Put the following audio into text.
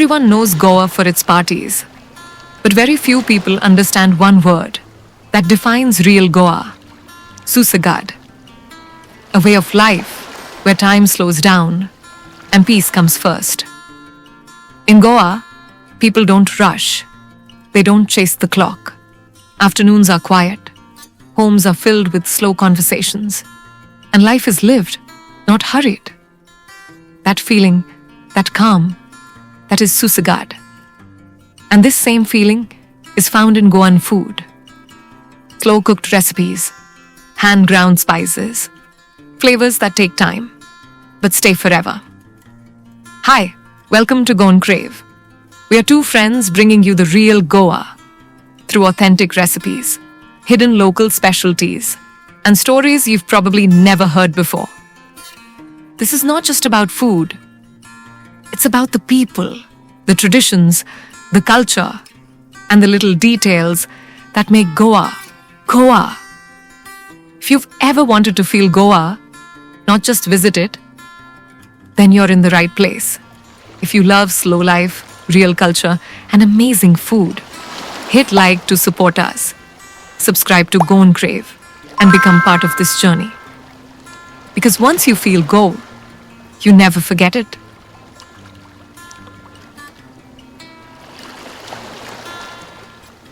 Everyone knows Goa for its parties, but very few people understand one word that defines real Goa: Susagad. A way of life where time slows down and peace comes first. In Goa, people don't rush. They don't chase the clock. Afternoons are quiet. Homes are filled with slow conversations. And life is lived, not hurried. That feeling, that calm, that is Susagad. And this same feeling is found in Goan food. Slow-cooked recipes, hand-ground spices, flavors that take time, but stay forever. Hi, welcome to GoanCrave. We are two friends bringing you the real Goa through authentic recipes, hidden local specialties, and stories you've probably never heard before. This is not just about food. It's about the people, the traditions, the culture, and the little details that make Goa, Goa. If you've ever wanted to feel Goa, not just visit it, then you're in the right place. If you love slow life, real culture, and amazing food, hit like to support us. Subscribe to GoanCrave and become part of this journey. Because once you feel Go, you never forget it.